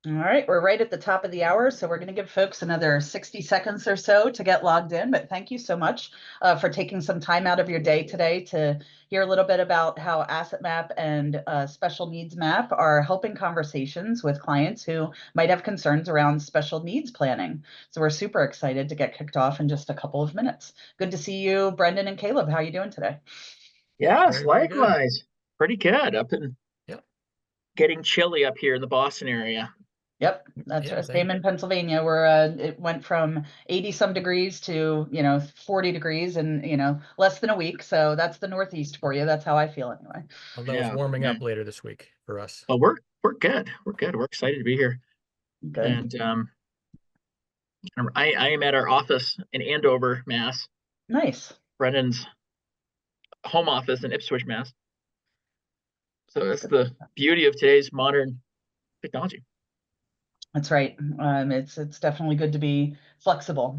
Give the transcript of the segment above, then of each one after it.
All right, we're right at the top of the hour, so we're going to give folks another 60 seconds or so to get logged in. But thank you so much for taking some time out of your day today to hear a little bit about how Asset Map and Special Needs Map are helping conversations with clients who might have concerns around special needs planning. So we're super excited to get kicked off in just a couple of minutes. Good to see you, Brendan and Caleb. How are you doing today? Yes, Very, very good. likewise. Pretty good. Up and Yep. getting chilly up here in the Boston area. Yep, that's Yeah. same in Pennsylvania, where it went from 80 some degrees to 40 degrees in less than a week. So that's the Northeast for you. That's how I feel anyway. Although it's Yeah, warming yeah. up later this week for us. But we're good. We're good. We're excited to be here. Good. And I am at our office in Andover, Mass. Nice. Brendan's home office in Ipswich, Mass. So that's Good. the beauty of today's modern technology. That's right. It's definitely good to be flexible.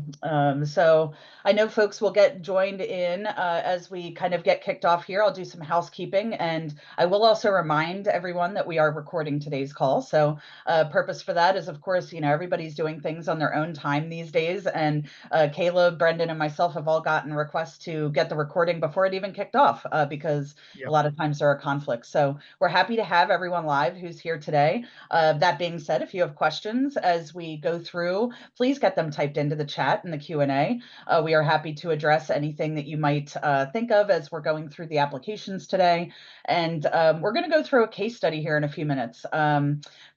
So I know folks will get joined in as we kind of get kicked off here. I'll do some housekeeping, and I will also remind everyone that we are recording today's call. So purpose for that is, of course, everybody's doing things on their own time these days, and Caleb, Brendan, and myself have all gotten requests to get the recording before it even kicked off because a Yep. lot of times there are conflicts. So we're happy to have everyone live who's here today. That being said, if you have questions as we go through, please get them typed into the chat in the Q&A. We are happy to address anything that you might think of as we're going through the applications today. And we're going to go through a case study here in a few minutes.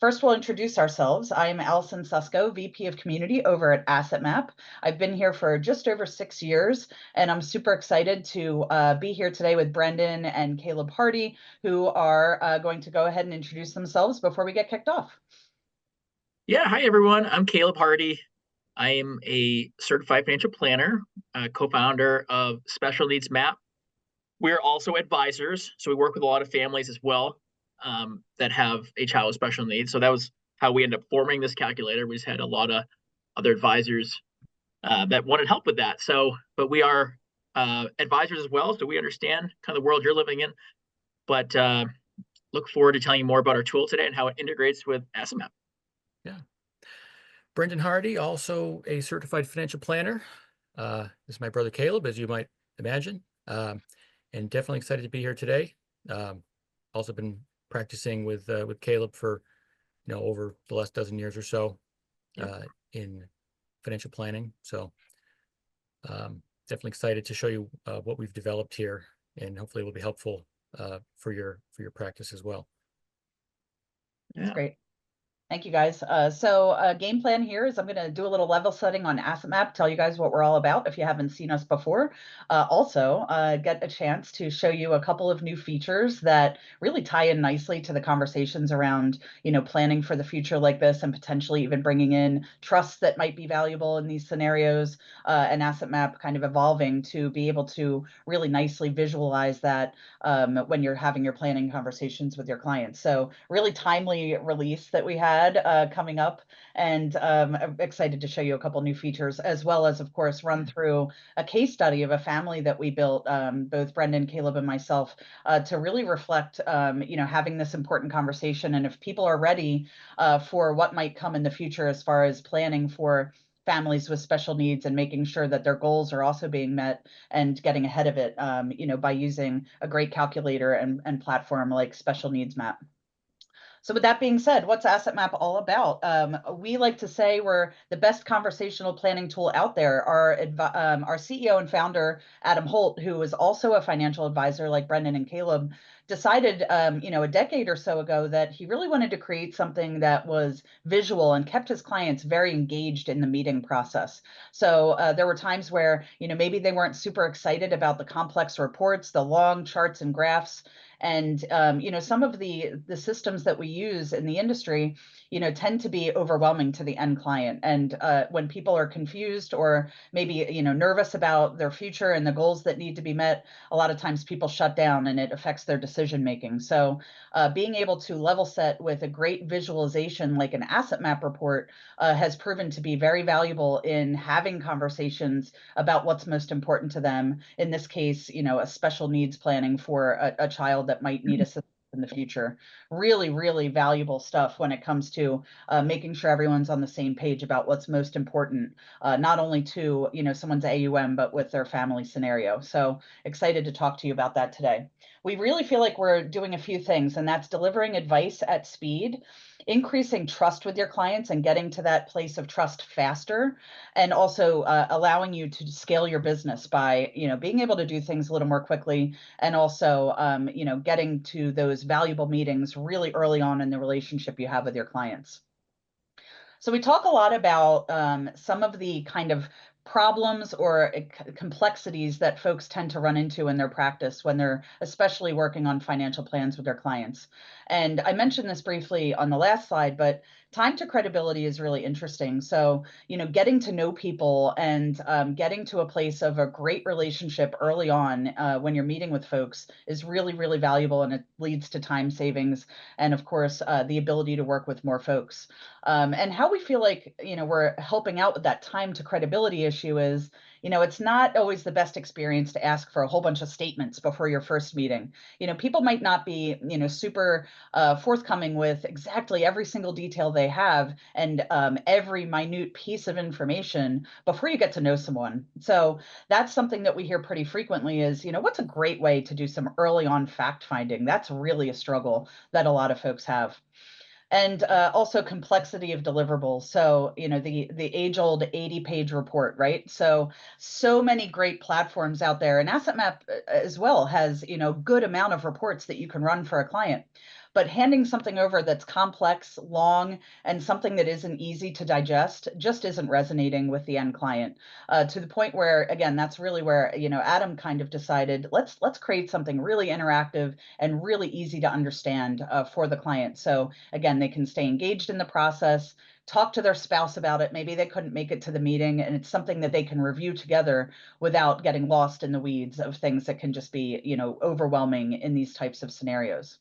First, we'll introduce ourselves. I am Alison Susko, VP of Community over at Asset Map. I've been here for just over 6 years, and I'm super excited to be here today with Brendan and Caleb Harty, who are going to go ahead and introduce themselves before we get kicked off. Yeah. Hi, everyone. I'm Caleb Harty. I am a certified financial planner, co-founder of Special Needs Map. We're also advisors, so we work with a lot of families as well that have a child with special needs. So that was how we ended up forming this calculator. We just had a lot of other advisors that wanted help with that. So, but we are advisors as well, so we understand kind of the world you're living in. But look forward to telling you more about our tool today and how it integrates with AssetMap. Yeah. Brendan Harty, also a certified financial planner. This is my brother Caleb, as you might imagine, and definitely excited to be here today. Also been practicing with Caleb for over the last dozen years or so in financial planning. So definitely excited to show you what we've developed here, and hopefully it will be helpful for your practice as well. That's great. Thank you, guys. So game plan here is I'm going to do a little level setting on Asset Map, tell you guys what we're all about if you haven't seen us before. Also, get a chance to show you a couple of new features that really tie in nicely to the conversations around, planning for the future like this and potentially even bringing in trusts that might be valuable in these scenarios, and Asset Map kind of evolving to be able to really nicely visualize that when you're having your planning conversations with your clients. So really timely release that we had coming up, and I'm excited to show you a couple new features, as well as, of course, run through a case study of a family that we built, both Brendan, Caleb, and myself, to really reflect, having this important conversation, and if people are ready for what might come in the future as far as planning for families with special needs and making sure that their goals are also being met and getting ahead of it, by using a great calculator and platform like Special Needs Map. So with that being said, what's Asset Map all about? We like to say we're the best conversational planning tool out there. Our CEO and founder, Adam Holt, who is also a financial advisor like Brendan and Caleb, decided, a decade or so ago that he really wanted to create something that was visual and kept his clients very engaged in the meeting process. So there were times where, maybe they weren't super excited about the complex reports, the long charts and graphs, and some of the systems that we use in the industry tend to be overwhelming to the end client, and when people are confused or maybe nervous about their future and the goals that need to be met, a lot of times people shut down and it affects their decision making. So being able to level set with a great visualization like an Asset Map report has proven to be very valuable in having conversations about what's most important to them. In this case, a special needs planning for a child that might need assistance in the future. Really, really valuable stuff when it comes to making sure everyone's on the same page about what's most important, not only to, someone's AUM, but with their family scenario. So excited to talk to you about that today. We really feel like we're doing a few things, and that's delivering advice at speed, increasing trust with your clients and getting to that place of trust faster, and also allowing you to scale your business by, being able to do things a little more quickly, and also, getting to those valuable meetings really early on in the relationship you have with your clients. So we talk a lot about some of the kind of problems or complexities that folks tend to run into in their practice when they're especially working on financial plans with their clients. And I mentioned this briefly on the last slide, but time to credibility is really interesting. So, getting to know people and getting to a place of a great relationship early on when you're meeting with folks is really, really valuable, and it leads to time savings and, of course, the ability to work with more folks. And how we feel like, we're helping out with that time to credibility issue is, it's not always the best experience to ask for a whole bunch of statements before your first meeting. People might not be, super forthcoming with exactly every single detail they have and every minute piece of information before you get to know someone. So that's something that we hear pretty frequently is, what's a great way to do some early on fact finding? That's really a struggle that a lot of folks have. And also complexity of deliverables. So, the age-old 80-page report, right? So many great platforms out there, and AssetMap as well has, good amount of reports that you can run for a client. But handing something over that's complex, long, and something that isn't easy to digest just isn't resonating with the end client, to the point where, again, that's really where, Adam kind of decided, let's create something really interactive and really easy to understand for the client. So again, they can stay engaged in the process, talk to their spouse about it. Maybe they couldn't make it to the meeting, and it's something that they can review together without getting lost in the weeds of things that can just be, overwhelming in these types of scenarios.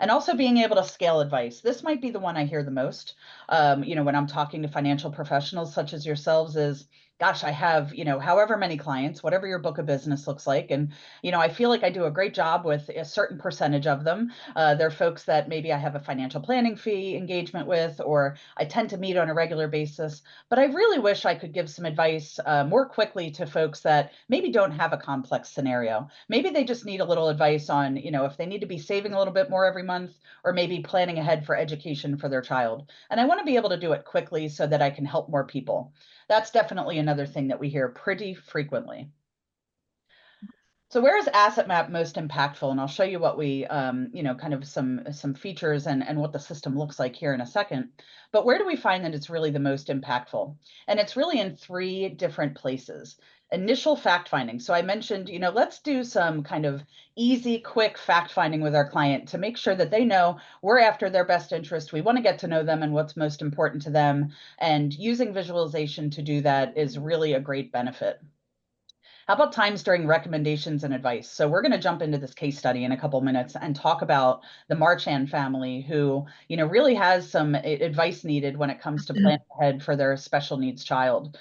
And also being able to scale advice. This might be the one I hear the most, when I'm talking to financial professionals such as yourselves is, gosh, I have, however many clients, whatever your book of business looks like. And, I feel like I do a great job with a certain percentage of them. They're folks that maybe I have a financial planning fee engagement with, or I tend to meet on a regular basis. But I really wish I could give some advice more quickly to folks that maybe don't have a complex scenario. Maybe they just need a little advice on, if they need to be saving a little bit more every month, or maybe planning ahead for education for their child. And I want to be able to do it quickly so that I can help more people. That's definitely another thing that we hear pretty frequently. So where is AssetMap most impactful? And I'll show you what we, kind of some features and what the system looks like here in a second. But where do we find that it's really the most impactful? And it's really in 3 different places. Initial fact finding. So I mentioned, let's do some kind of easy, quick fact finding with our client to make sure that they know we're after their best interest. We want to get to know them and what's most important to them. And using visualization to do that is really a great benefit. How about times during recommendations and advice? So we're going to jump into this case study in a couple minutes and talk about the Marchand family who, really has some advice needed when it comes to planning ahead for their special needs child.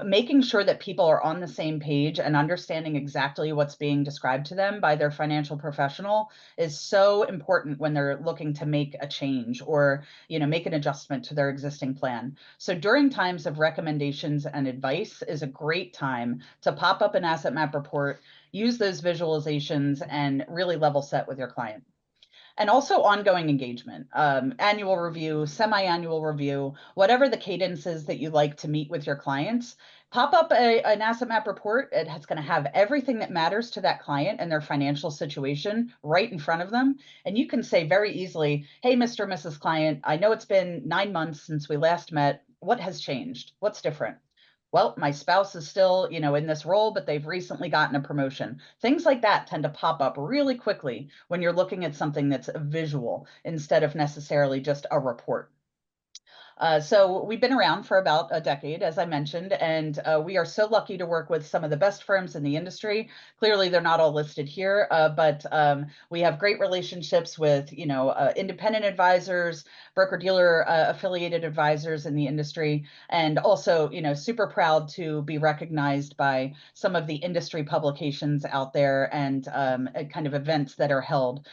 Making sure that people are on the same page and understanding exactly what's being described to them by their financial professional is so important when they're looking to make a change or, make an adjustment to their existing plan. So during times of recommendations and advice is a great time to pop up an AssetMap report, use those visualizations, and really level set with your client. And also ongoing engagement, annual review, semi-annual review, whatever the cadence is that you like to meet with your clients, pop up an AssetMap report. It's going to have everything that matters to that client and their financial situation right in front of them. And you can say very easily, hey, Mr. or Mrs. Client, I know it's been 9 months since we last met. What has changed? What's different? Well, my spouse is still, in this role, but they've recently gotten a promotion. Things like that tend to pop up really quickly when you're looking at something that's visual instead of necessarily just a report. So we've been around for about a decade, as I mentioned, and we are so lucky to work with some of the best firms in the industry. Clearly, they're not all listed here, but we have great relationships with, independent advisors, broker-dealer affiliated advisors in the industry, and also, super proud to be recognized by some of the industry publications out there and kind of events that are held.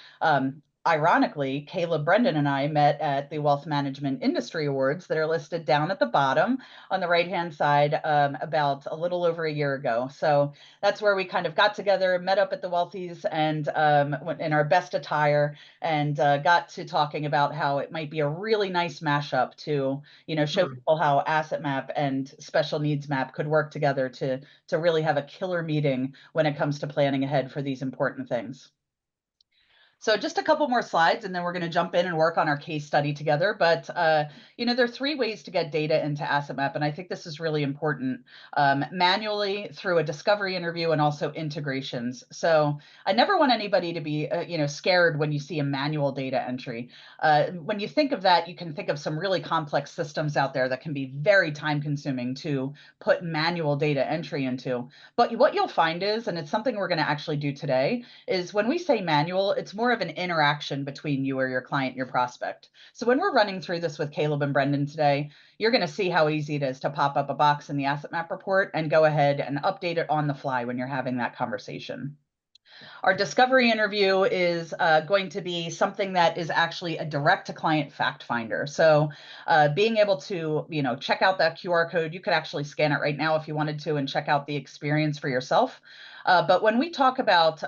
ironically, Caleb, Brendan, and I met at the Wealth Management Industry Awards that are listed down at the bottom on the right-hand side about a little over a year ago. So that's where we kind of got together, met up at the Wealthies and in our best attire, and got to talking about how it might be a really nice mashup to, show people how Asset Map and Special Needs Map could work together to really have a killer meeting when it comes to planning ahead for these important things. So just a couple more slides, and then we're going to jump in and work on our case study together. But, there are 3 ways to get data into Asset Map, and I think this is really important. Manually, through a discovery interview, and also integrations. So I never want anybody to be, scared when you see a manual data entry. When you think of that, you can think of some really complex systems out there that can be very time-consuming to put manual data entry into. But what you'll find is, and it's something we're going to actually do today, is when we say manual, it's more of an interaction between you or your client and your prospect. So when we're running through this with Caleb and Brendan today, you're going to see how easy it is to pop up a box in the Asset Map report and go ahead and update it on the fly when you're having that conversation. Our discovery interview is going to be something that is actually a direct-to-client fact finder. So being able to, check out that QR code, you could actually scan it right now if you wanted to and check out the experience for yourself. But when we talk about,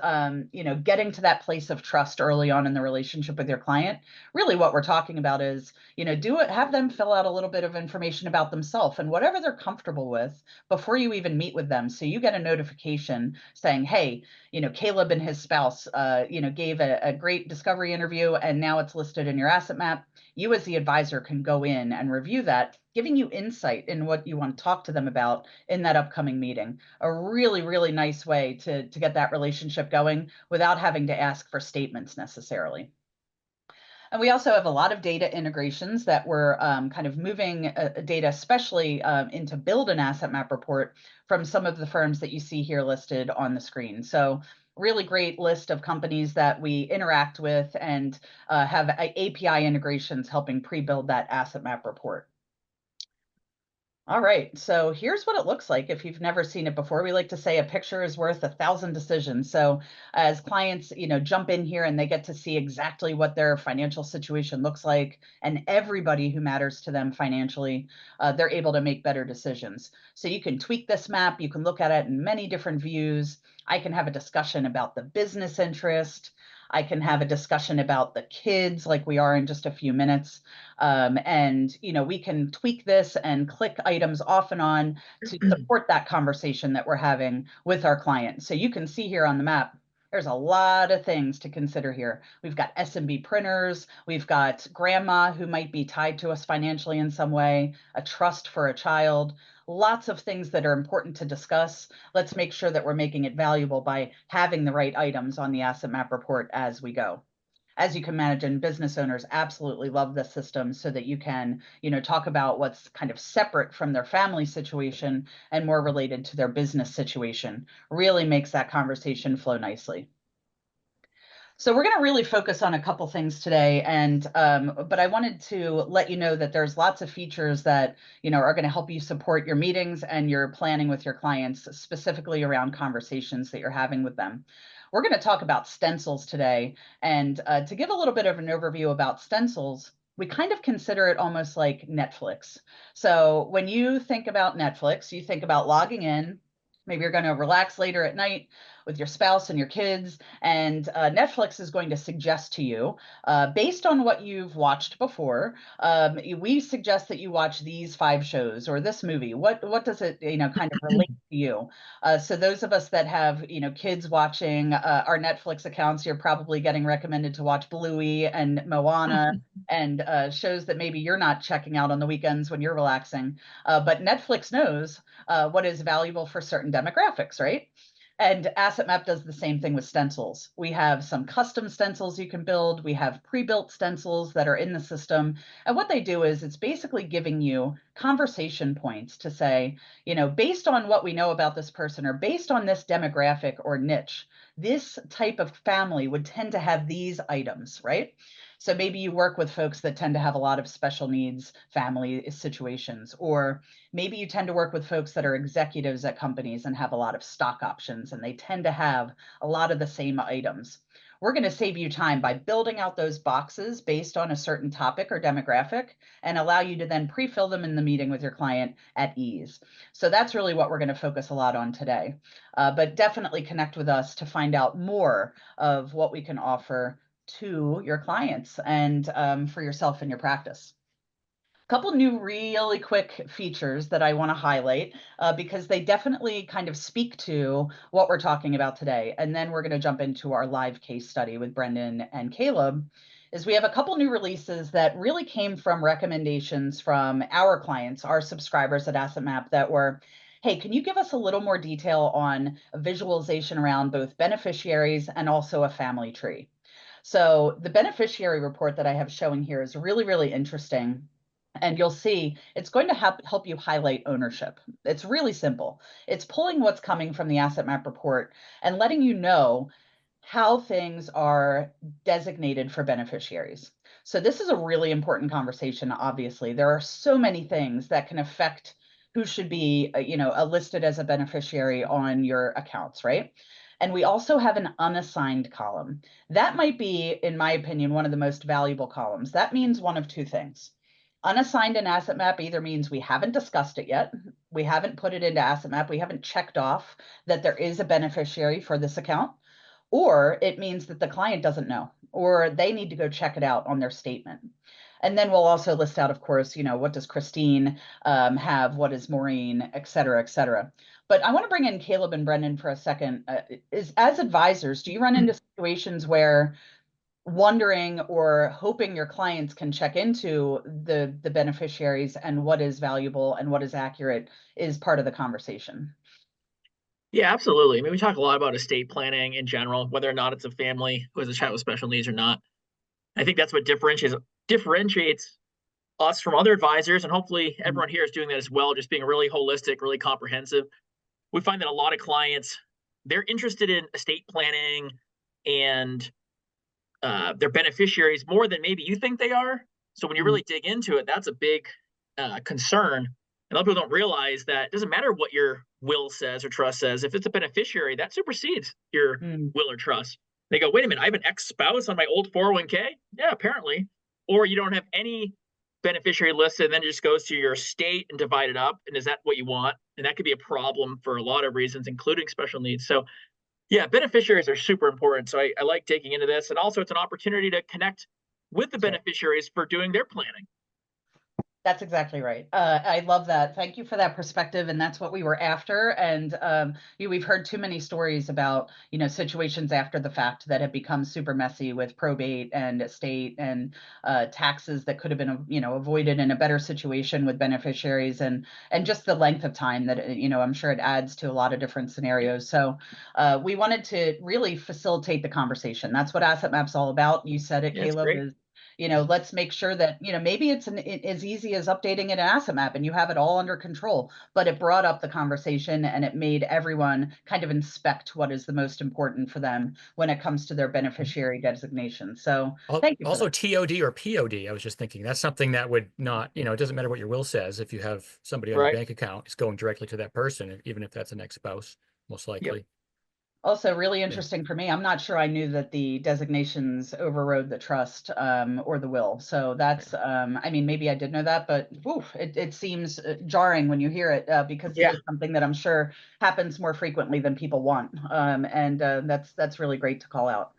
getting to that place of trust early on in the relationship with your client, really what we're talking about is, have them fill out a little bit of information about themselves and whatever they're comfortable with before you even meet with them. So you get a notification saying, hey, Caleb and his spouse, gave a great discovery interview, and now it's listed in your Asset Map. You as the advisor can go in and review that, giving you insight in what you want to talk to them about in that upcoming meeting. A really, really nice way to get that relationship going without having to ask for statements necessarily. And we also have a lot of data integrations that we're kind of moving data, especially into build an Asset Map report from some of the firms that you see here listed on the screen. So really great list of companies that we interact with and have API integrations helping pre-build that Asset Map report. All right, so here's what it looks like if you've never seen it before. We like to say a picture is worth 1,000 decisions. So as clients, jump in here and they get to see exactly what their financial situation looks like, and everybody who matters to them financially, they're able to make better decisions. So you can tweak this map. You can look at it in many different views. I can have a discussion about the business interest. I can have a discussion about the kids like we are in just a few minutes. And, we can tweak this and click items off and on to support that conversation that we're having with our client. So you can see here on the map, there's a lot of things to consider here. We've got SMB printers. We've got grandma who might be tied to us financially in some way, a trust for a child, lots of things that are important to discuss. Let's make sure that we're making it valuable by having the right items on the Asset Map report as we go. As you can imagine, business owners absolutely love this system so that you can, talk about what's kind of separate from their family situation and more related to their business situation. Really makes that conversation flow nicely. So we're going to really focus on a couple things today, and but I wanted to let you know that there's lots of features that are going to help you support your meetings and your planning with your clients, specifically around conversations that you're having with them. We're going to talk about stencils today, and to give a little bit of an overview about stencils, we kind of consider it almost like Netflix. So when you think about Netflix, you think about logging in. Maybe you're going to relax later at night with your spouse and your kids, and Netflix is going to suggest to you, based on what you've watched before, we suggest that you watch these 5 shows or this movie. What does it kind of relate to you? So those of us that have kids watching our Netflix accounts, you're probably getting recommended to watch Bluey and Moana and shows that maybe you're not checking out on the weekends when you're relaxing. But Netflix knows what is valuable for certain demographics, right? And Asset Map does the same thing with stencils. We have some custom stencils you can build. We have pre-built stencils that are in the system. And what they do is it's basically giving you conversation points to say, based on what we know about this person or based on this demographic or niche, this type of family would tend to have these items, right? So maybe you work with folks that tend to have a lot of special needs family situations, or maybe you tend to work with folks that are executives at companies and have a lot of stock options, and they tend to have a lot of the same items. we're going to save you time by building out those boxes based on a certain topic or demographic and allow you to then pre-fill them in the meeting with your client at ease. So that's really what we're going to focus a lot on today. But definitely connect with us to find out more of what we can offer to your clients and for yourself and your practice. Couple new really quick features that I want to highlight because they definitely kind of speak to what we're talking about today. And then we're going to jump into our live case study with Brendan and Caleb. Is we have a couple new releases that really came from recommendations from our clients, our subscribers at AssetMap, that were, hey, can you give us a little more detail on a visualization around both beneficiaries and also a family tree? So the beneficiary report that I have showing here is really, really interesting. And you'll see it's going to help you highlight ownership. It's really simple. It's pulling what's coming from the asset map report and letting you know how things are designated for beneficiaries. So this is a really important conversation, obviously. There are so many things that can affect who should be, listed as a beneficiary on your accounts, right? And we also have an unassigned column. That might be, in my opinion, one of the most valuable columns. That means one of two things. Unassigned in asset map either means we haven't discussed it yet, we haven't put it into asset map, we haven't checked off that there is a beneficiary for this account, or it means that the client doesn't know, or they need to go check it out on their statement. And then we'll also list out, of course, what does Christine have, what is Maureen, et cetera, et cetera. But I want to bring in Caleb and Brendan for a second. As advisors, do you run into situations where wondering or hoping your clients can check into the beneficiaries and what is valuable and what is accurate is part of the conversation? Yeah, absolutely. I mean, we talk a lot about estate planning in general, whether or not it's a family who has a child with special needs or not. I think that's what differentiates us from other advisors, and hopefully everyone here is doing that as well, just being really holistic, really comprehensive. We find that a lot of clients, they're interested in estate planning and their beneficiaries more than maybe you think they are. So when you really dig into it, that's a big concern. And a lot of people don't realize that it doesn't matter what your will says or trust says. If it's a beneficiary, that supersedes your will or trust. They go, wait a minute, I have an ex-spouse on my old 401k? Yeah, apparently. Or you don't have any beneficiary listed, and then it just goes to your estate and divide it up. And is that what you want? And that could be a problem for a lot of reasons, including special needs. So yeah, beneficiaries are super important. So I like taking into this. And also it's an opportunity to connect with the beneficiaries for doing their planning. That's exactly right. I love that. Thank you for that perspective. And that's what we were after. And we've heard too many stories about, situations after the fact that have become super messy with probate and estate and taxes that could have been, avoided in a better situation with beneficiaries and just the length of time that, I'm sure it adds to a lot of different scenarios. So we wanted to really facilitate the conversation. That's what Asset Map's all about. You said it, Caleb, is let's make sure that, maybe it's as easy as updating an asset map and you have it all under control, but it brought up the conversation and it made everyone kind of inspect what is the most important for them when it comes to their beneficiary designation. So thank you. Also TOD or POD, I was just thinking that's something that would not, it doesn't matter what your will says. If you have somebody on your bank account, it's going directly to that person, even if that's an ex-spouse, most likely. Yep. Also really interesting for me. I'm not sure I knew that the designations overrode the trust or the will. So that's, maybe I did know that, but it seems jarring when you hear it because it is something that I'm sure happens more frequently than people want. That's really great to call out.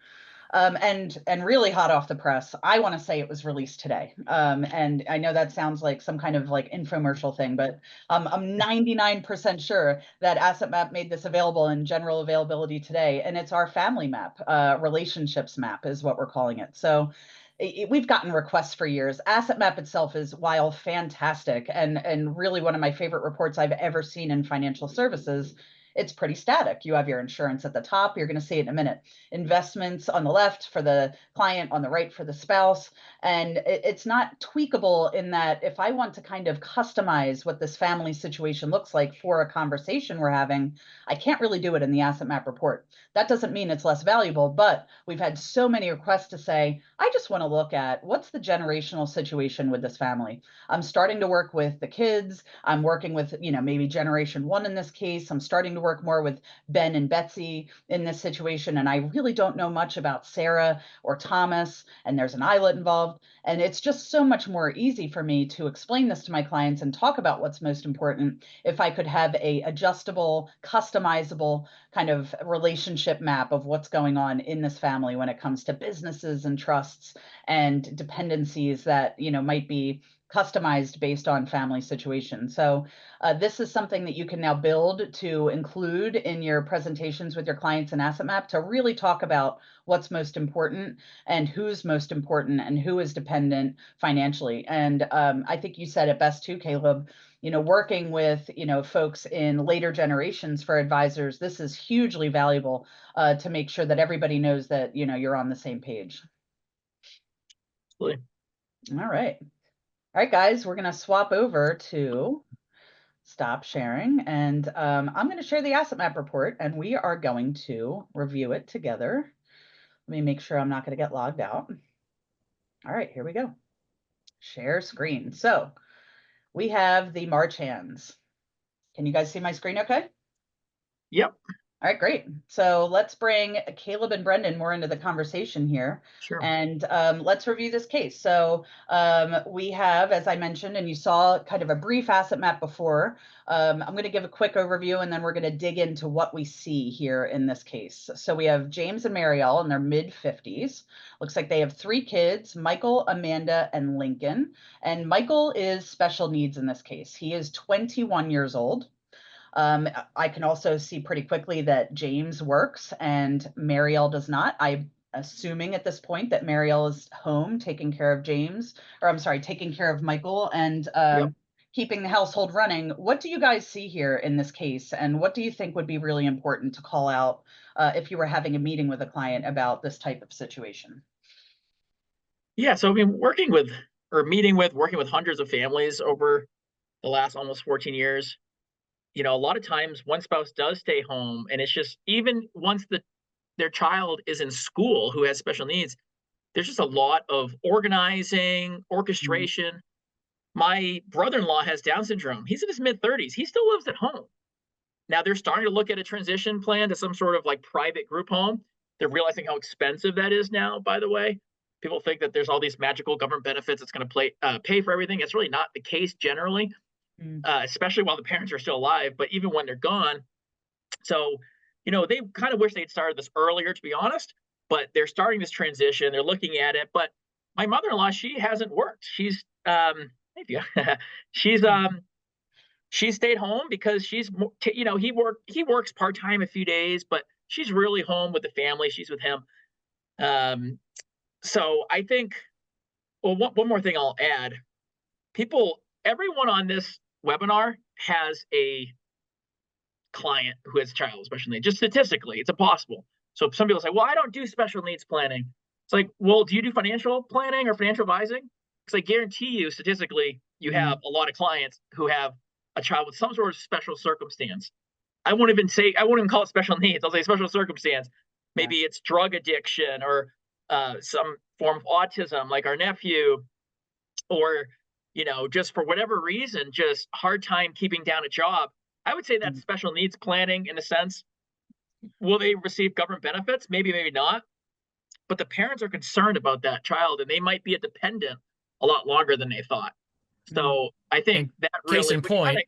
And really hot off the press, I want to say it was released today. And I know that sounds like some kind of like infomercial thing, but I'm 99% sure that Asset Map made this available in general availability today. And it's our family map, relationships map is what we're calling it. So we've gotten requests for years. Asset Map itself is, while fantastic and really one of my favorite reports I've ever seen in financial services, it's pretty static. You have your insurance at the top. You're going to see it in a minute. Investments on the left for the client, on the right for the spouse. And it's not tweakable in that if I want to kind of customize what this family situation looks like for a conversation we're having, I can't really do it in the asset map report. That doesn't mean it's less valuable, but we've had so many requests to say, I just want to look at what's the generational situation with this family. I'm starting to work with the kids. I'm working with, maybe generation one in this case. I'm starting to work more with Ben and Betsy in this situation, and I really don't know much about Sarah or Thomas, and there's an islet involved. And it's just so much more easy for me to explain this to my clients and talk about what's most important if I could have a adjustable, customizable kind of relationship map of what's going on in this family when it comes to businesses and trusts and dependencies that, you know, might be customized based on family situation. So this is something that you can now build to include in your presentations with your clients in Asset Map to really talk about what's most important and who's most important and who is dependent financially. And I think you said it best too, Caleb. You know, working with, you know, folks in later generations for advisors, this is hugely valuable to make sure that everybody knows that, you know, you're on the same page. Absolutely. All right. All right, guys, we're going to swap over to stop sharing. And I'm going to share the asset map report and we are going to review it together. Let me make sure I'm not going to get logged out. All right, here we go. Share screen. So we have the March hands. Can you guys see my screen okay? Yep. All right, great. So let's bring Caleb and Brendan more into the conversation here. Sure. And let's review this case. So we have, as I mentioned, and you saw kind of a brief asset map before. I'm going to give a quick overview and then we're going to dig into what we see here in this case. So we have James and Marielle in their mid-50s. Looks like they have 3 kids, Michael, Amanda, and Lincoln. And Michael is special needs in this case. He is 21 years old. I can also see pretty quickly that James works and Marielle does not. I'm assuming at this point that Marielle is home taking care of James, or I'm sorry, taking care of Michael and keeping the household running. What do you guys see here in this case? And what do you think would be really important to call out if you were having a meeting with a client about this type of situation? Yeah, so I've been working with hundreds of families over the last almost 14 years. You know, a lot of times one spouse does stay home, and it's just even once their child is in school who has special needs, there's just a lot of organizing, orchestration. My brother-in-law has Down syndrome. He's in his mid-30s. He still lives at home. Now they're starting to look at a transition plan to some sort of like private group home. They're realizing how expensive that is now, by the way. People think that there's all these magical government benefits that's going to pay for everything. It's really not the case generally. Especially while the parents are still alive, but even when they're gone. So, you know, they kind of wish they'd started this earlier, to be honest, but they're starting this transition. They're looking at it. But my mother-in-law, she hasn't worked. She's she stayed home because she's, you know, he works part-time a few days, but she's really home with the family. She's with him. So I think, well, one more thing I'll add. Everyone on this webinar has a client who has a child with special needs. Just statistically, it's impossible. So some people say, well, I don't do special needs planning. It's like, well, do you do financial planning or financial advising? Because I guarantee you, statistically, you have a lot of clients who have a child with some sort of special circumstance. I won't even call it special needs. I'll say special circumstance. Maybe it's drug addiction or some form of autism, like our nephew, or, you know, just for whatever reason, just hard time keeping down a job. I would say that's special needs planning in a sense. Will they receive government benefits? Maybe, maybe not. But the parents are concerned about that child, and they might be a dependent a lot longer than they thought. So I think that really, case in point,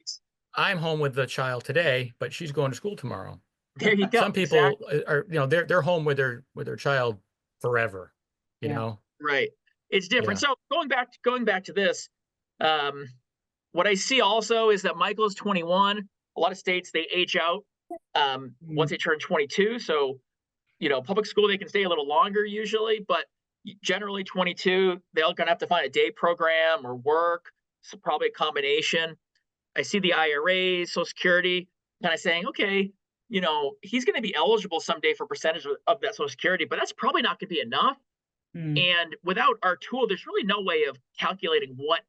I'm home with the child today, but she's going to school tomorrow. There you go. Some people are, you know, they're home with their child forever. You know, right? It's different. So going back to this, what I see also is that Michael is 21. A lot of states, they age out once they turn 22. So, you know, public school, they can stay a little longer usually, but generally 22, they're going to have to find a day program or work. So probably a combination. I see the IRAs, Social Security, kind of saying, okay, you know, he's going to be eligible someday for percentage of that Social Security, but that's probably not going to be enough. And without our tool, there's really no way of calculating what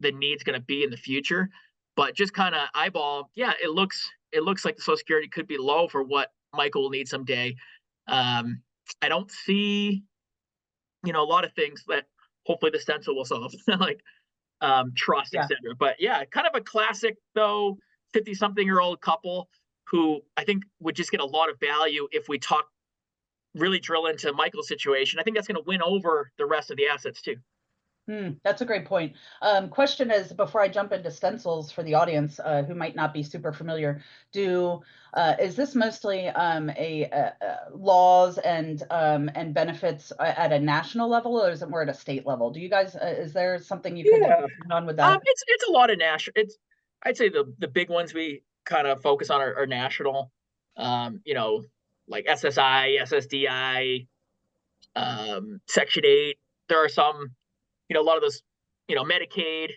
the need's going to be in the future. But just kind of eyeball, yeah, it looks like the Social Security could be low for what Michael will need someday. I don't see, you know, a lot of things that hopefully the stencil will solve, like trust, etc. But yeah, kind of a classic though, 50-something-year-old couple who I think would just get a lot of value if we really drill into Michael's situation. I think that's going to win over the rest of the assets too. That's a great point. Question is, before I jump into stencils for the audience who might not be super familiar, is this mostly laws and benefits at a national level, or is it more at a state level? Do you guys, is there something you could Yeah. on with that? It's a lot of national. I'd say the big ones we kind of focus on are national. Like SSI, SSDI, Section 8. There are some, a lot of those, Medicaid,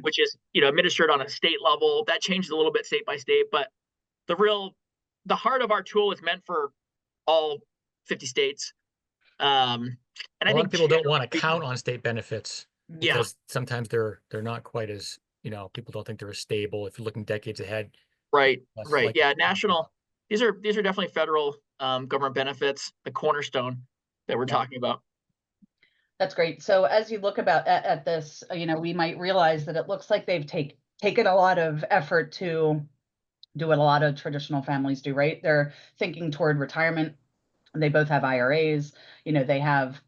which is, administered on a state level. That changes a little bit state by state, but the heart of our tool is meant for all 50 states. And A I lot think of people don't want to count on state benefits because yeah, sometimes they're not quite as, people don't think they're as stable. If you're looking decades ahead. right. Like Yeah, national. These are definitely federal government benefits, the cornerstone that we're talking about. That's great. So as you look at this, we might realize that it looks like they've taken a lot of effort to do what a lot of traditional families do, right? They're thinking toward retirement. They both have IRAs. They have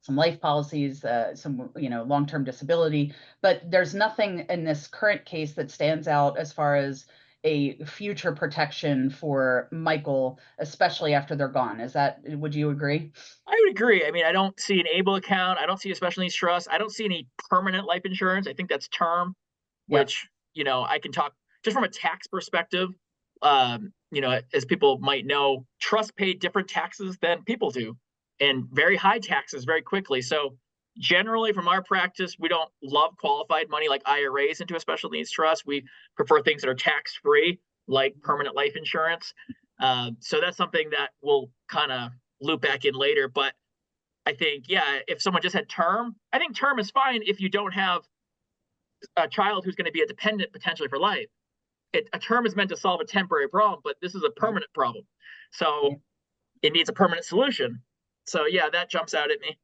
some life policies, some, long-term disability, but there's nothing in this current case that stands out as far as a future protection for Michael, especially after they're gone. Would you agree? I would agree. I mean, I don't see an ABLE account. I don't see a special needs trust. I don't see any permanent life insurance. I think that's term, which, I can talk just from a tax perspective. As people might know, trusts pay different taxes than people do, and very high taxes very quickly. So generally from our practice, we don't love qualified money like IRAs into a special needs trust. We prefer things that are tax-free, like permanent life insurance. So that's something that we'll kind of loop back in later. But I think, if someone just had term, I think term is fine if you don't have a child who's going to be a dependent potentially for life. A term is meant to solve a temporary problem, but this is a permanent problem. So it needs a permanent solution. So that jumps out at me.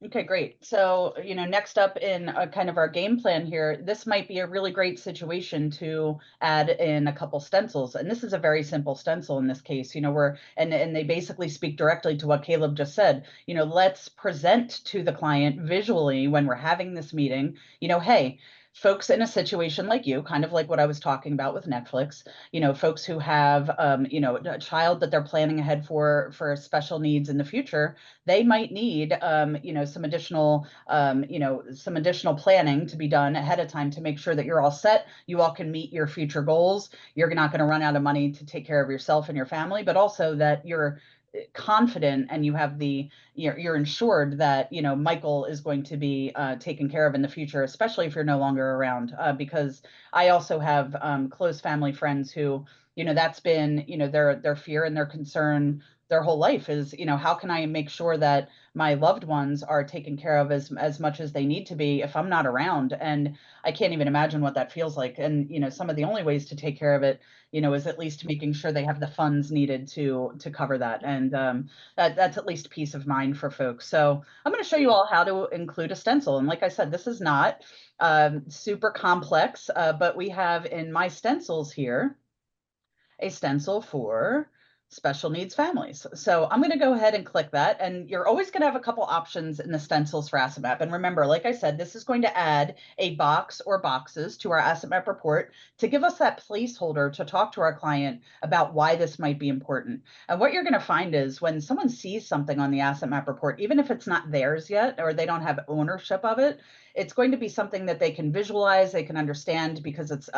Okay, great. So, next up in kind of our game plan here, this might be a really great situation to add in a couple stencils. And this is a very simple stencil in this case, and they basically speak directly to what Caleb just said. Let's present to the client visually when we're having this meeting, hey, folks in a situation like you, kind of like what I was talking about with Netflix, folks who have, a child that they're planning ahead for special needs in the future, they might need, some additional, some additional planning to be done ahead of time to make sure that you're all set. You all can meet your future goals. You're not going to run out of money to take care of yourself and your family, but also that you're confident and you have you're insured that Michael is going to be taken care of in the future, especially if you're no longer around, because I also have close family friends who that's been their fear and their concern their whole life is how can I make sure that my loved ones are taken care of as much as they need to be if I'm not around. And I can't even imagine what that feels like. And some of the only ways to take care of it is at least making sure they have the funds needed to cover that. And that's at least peace of mind for folks. So I'm going to show you all how to include a stencil. And like I said, this is not super complex, but we have in my stencils here a stencil for special needs families. So I'm going to go ahead and click that. And you're always going to have a couple options in the stencils for Asset Map. And remember, like I said, this is going to add a box or boxes to our Asset Map report to give us that placeholder to talk to our client about why this might be important. And what you're going to find is when someone sees something on the Asset Map report, even if it's not theirs yet, or they don't have ownership of it, it's going to be something that they can visualize, they can understand because it's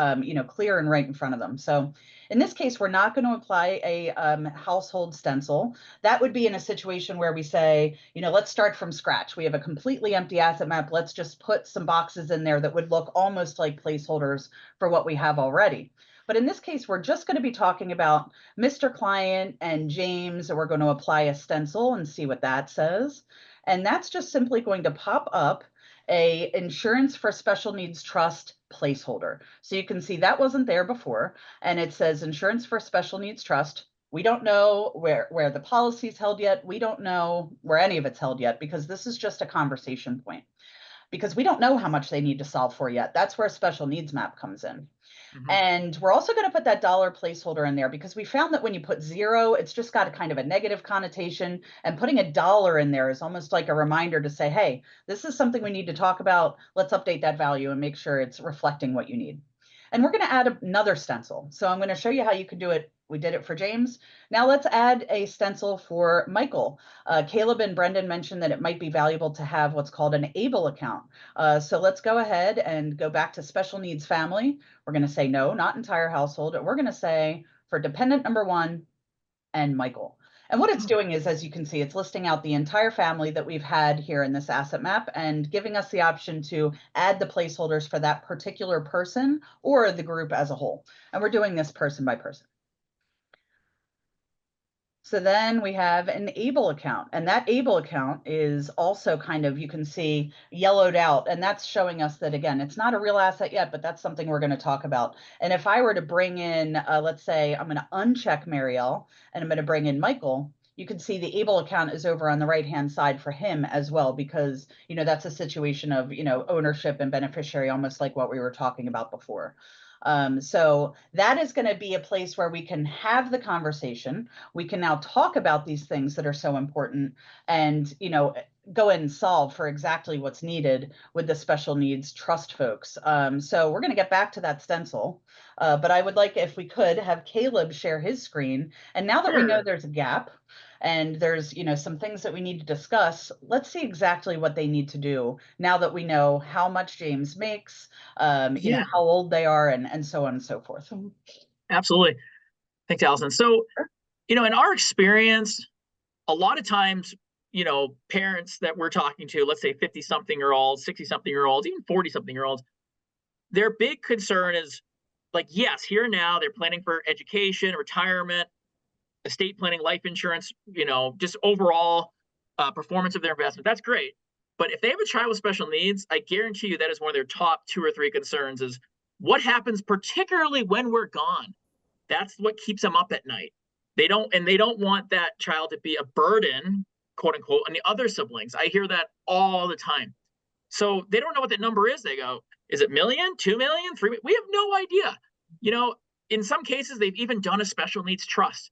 clear and right in front of them. So in this case, we're not going to apply a household stencil. That would be in a situation where we say, let's start from scratch. We have a completely empty asset map. Let's just put some boxes in there that would look almost like placeholders for what we have already. But in this case, we're just going to be talking about Mr. Client and James, and we're going to apply a stencil and see what that says. And that's just simply going to pop up a insurance for special needs trust placeholder. So you can see that wasn't there before, and it says insurance for special needs trust. We don't know where the policy's held yet. We don't know where any of it's held yet because this is just a conversation point. because we don't know how much they need to solve for yet. That's where a special needs map comes in. Mhm. And we're also going to put that dollar placeholder in there because we found that when you put 0, it's just got a kind of a negative connotation. And putting a dollar in there is almost like a reminder to say, hey, this is something we need to talk about. Let's update that value and make sure it's reflecting what you need. And we're going to add another stencil. So I'm going to show you how you can do it. We did it for James. Now let's add a stencil for Michael. Caleb and Brendan mentioned that it might be valuable to have what's called an ABLE account. So let's go ahead and go back to special needs family. We're going to say no, not entire household. We're going to say for dependent number 1 and Michael. And what it's doing is, as you can see, it's listing out the entire family that we've had here in this asset map and giving us the option to add the placeholders for that particular person or the group as a whole. And we're doing this person by person. So then we have an ABLE account, and that ABLE account is also kind of, you can see, yellowed out, and that's showing us that, again, it's not a real asset yet, but that's something we're going to talk about. And if I were to bring in, let's say I'm going to uncheck Marielle and I'm going to bring in Michael, you can see the ABLE account is over on the right-hand side for him as well, because, you know, that's a situation of, you know, ownership and beneficiary, almost like what we were talking about before. So that is going to be a place where we can have the conversation. We can now talk about these things that are so important and, you know, go in and solve for exactly what's needed with the special needs trust folks. So we're going to get back to that stencil, but I would like, if we could, have Caleb share his screen. And now that we know there's a gap, and there's, you know, some things that we need to discuss, let's see exactly what they need to do now that we know how much James makes, you know, how old they are, and so on and so forth. Absolutely. Thanks, Alison. So, you know, in our experience, a lot of times, you know, parents that we're talking to, let's say 50-something-year-olds, 60-something-year-olds, even 40-something-year-olds, their big concern is like, yes, here now they're planning for education, retirement, estate planning, life insurance, you know, just overall performance of their investment. That's great. But if they have a child with special needs, I guarantee you that is one of their top 2 or 3 concerns is what happens, particularly when we're gone. That's what keeps them up at night. They don't want that child to be a burden, quote unquote, on the other siblings. I hear that all the time. So they don't know what that number is. They go, is it million, 2 million, 3 million? We have no idea. You know, in some cases, they've even done a special needs trust.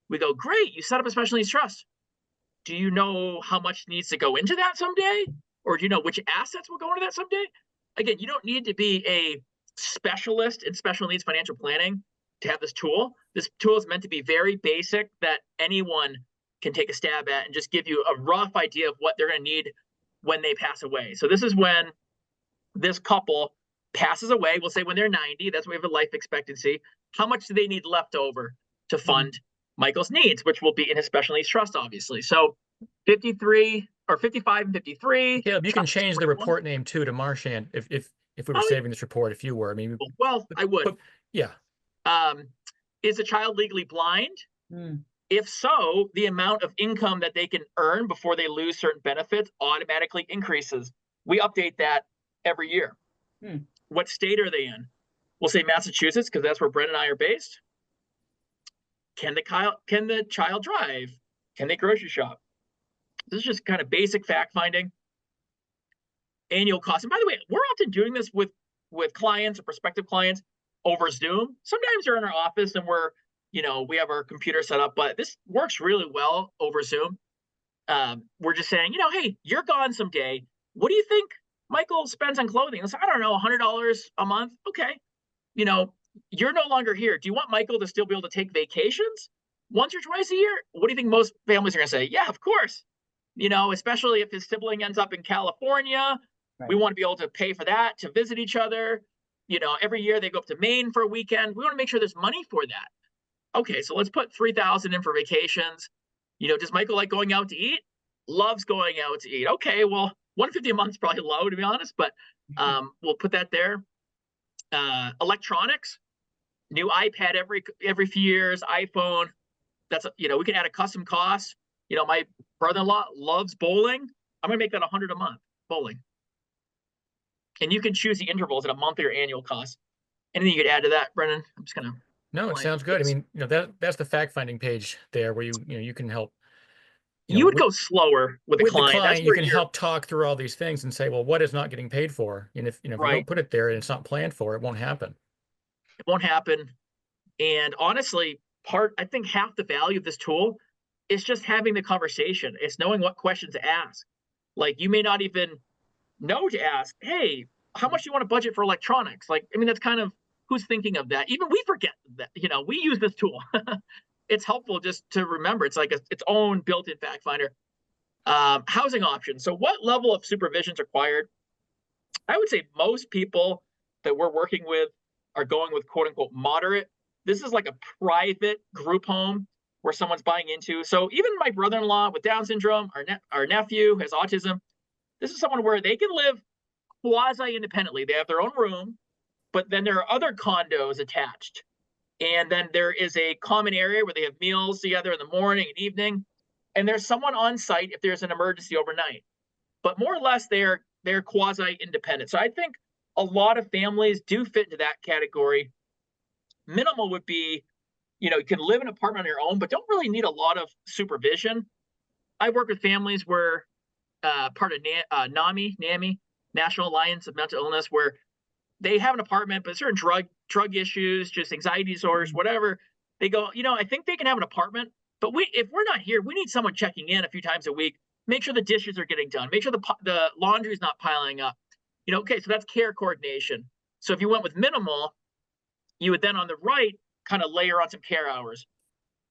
We go, great, you set up a special needs trust. Do you know how much needs to go into that someday? Or do you know which assets will go into that someday? Again, you don't need to be a specialist in special needs financial planning to have this tool. This tool is meant to be very basic that anyone can take a stab at and just give you a rough idea of what they're going to need when they pass away. So this is when this couple passes away. We'll say when they're 90, that's when we have a life expectancy. How much do they need left over to fund Michael's needs, which will be in his special needs trust, obviously. So 53 or 55 and 53. Caleb, you can change the report name too to Marchand if we were saving this report, if you were. I mean, well, I would. Yeah. Is the child legally blind? If so, the amount of income that they can earn before they lose certain benefits automatically increases. We update that every year. What state are they in? We'll say Massachusetts, because that's where Brent and I are based. Can the child drive? Can they grocery shop? This is just kind of basic fact finding. Annual cost. And by the way, we're often doing this with clients or prospective clients over Zoom. Sometimes they're in our office and we have our computer set up, but this works really well over Zoom. We're just saying, hey, you're gone someday. What do you think Michael spends on clothing? I don't know, $100 a month. Okay. You're no longer here. Do you want Michael to still be able to take vacations once or twice a year? What do you think most families are going to say? Yeah, of course. Especially if his sibling ends up in California, right. We want to be able to pay for that, to visit each other. Every year they go up to Maine for a weekend. We want to make sure there's money for that. Okay, so let's put $3,000 in for vacations. Does Michael like going out to eat? Loves going out to eat. Okay, well, $150 a month is probably low, to be honest, but we'll put that there. Electronics, new iPad every few years, iPhone. That's we can add a custom cost. My brother-in-law loves bowling. I'm gonna make that $100 a month bowling. And you can choose the intervals at a monthly or annual cost. Anything you could add to that, Brendan? I'm just gonna. No, it sounds good. I mean, that's the fact-finding page there where you can help you would go slower with the with client. the That's client, you where can help talk through all these things and say, well, what is not getting paid for? And if, if you Right. don't put it there and it's not planned for, it won't happen. It won't happen. And honestly, I think half the value of this tool is just having the conversation. It's knowing what questions to ask. Like, you may not even know to ask, hey, how much do you want to budget for electronics? Like, I mean, that's kind of, who's thinking of that? Even we forget that, we use this tool. It's helpful just to remember. It's like its own built-in fact finder. Housing options. So what level of supervision is required? I would say most people that we're working with are going with quote unquote moderate. This is like a private group home where someone's buying into. So even my brother-in-law with Down syndrome, our nephew has autism. This is someone where they can live quasi-independently. They have their own room, but then there are other condos attached. And then there is a common area where they have meals together in the morning and evening. And there's someone on site if there's an emergency overnight. But more or less, they're quasi-independent. So I think a lot of families do fit into that category. Minimal would be, you can live in an apartment on your own, but don't really need a lot of supervision. I work with families where part of NAMI, National Alliance of Mental Illness, where they have an apartment, but certain drug issues, just anxiety disorders, whatever. They go, I think they can have an apartment, but if we're not here, we need someone checking in a few times a week. Make sure the dishes are getting done. Make sure the laundry is not piling up. Okay, so that's care coordination. So if you went with minimal, you would then on the right kind of layer on some care hours.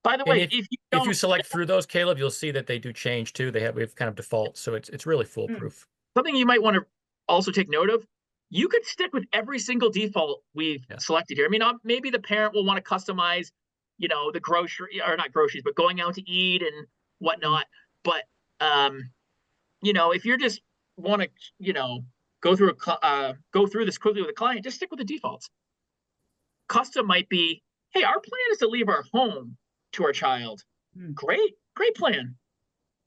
By the way, if you select through those, Caleb, you'll see that they do change too. We have kind of default, so it's really foolproof. Something you might want to also take note of: you could stick with every single default we've selected here. I mean, maybe the parent will want to customize, the not groceries, but going out to eat and whatnot. But if you're just want to, go through this quickly with a client, just stick with the defaults. Custom might be, hey, our plan is to leave our home to our child. Great plan.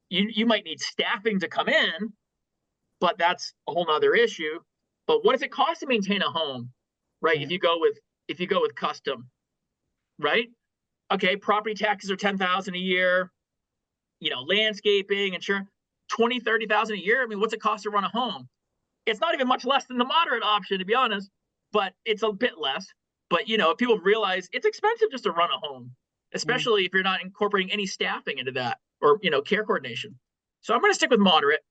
You might need staffing to come in, but that's a whole nother issue. But what does it cost to maintain a home, right? If you go with custom, right? Okay, property taxes are $10,000 a year. Landscaping, insurance, $20,000, $30,000 a year. I mean, what's it cost to run a home? It's not even much less than the moderate option, to be honest, but it's a bit less. But if people realize it's expensive just to run a home, especially if you're not incorporating any staffing into that or care coordination. So I'm going to stick with moderate.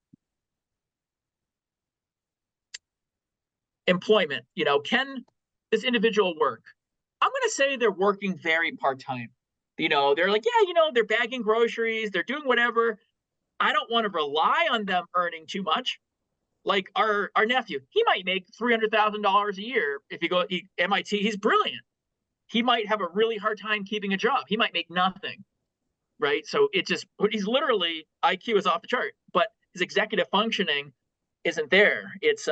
Employment, can this individual work? I'm going to say they're working very part-time. They're like, they're bagging groceries, they're doing whatever. I don't want to rely on them earning too much. Like our nephew, he might make $300,000 a year. If you go MIT, he's brilliant. He might have a really hard time keeping a job. He might make nothing, right? So he's literally, IQ is off the chart, but his executive functioning isn't there. It's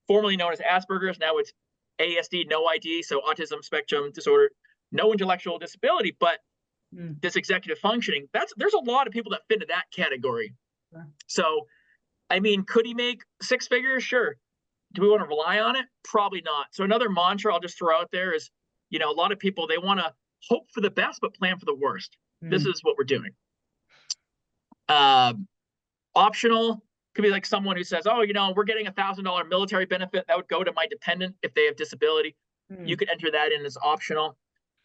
formerly known as Asperger's. Now it's ASD, no ID, so autism spectrum disorder, no intellectual disability, but this executive functioning, there's a lot of people that fit into that category. So, I mean, could he make six figures? Sure. Do we want to rely on it? Probably not. So another mantra I'll just throw out there is, a lot of people, they want to hope for the best, but plan for the worst. This is what we're doing. Optional could be like someone who says, oh, we're getting $1,000 military benefit that would go to my dependent if they have disability. You could enter that in as optional.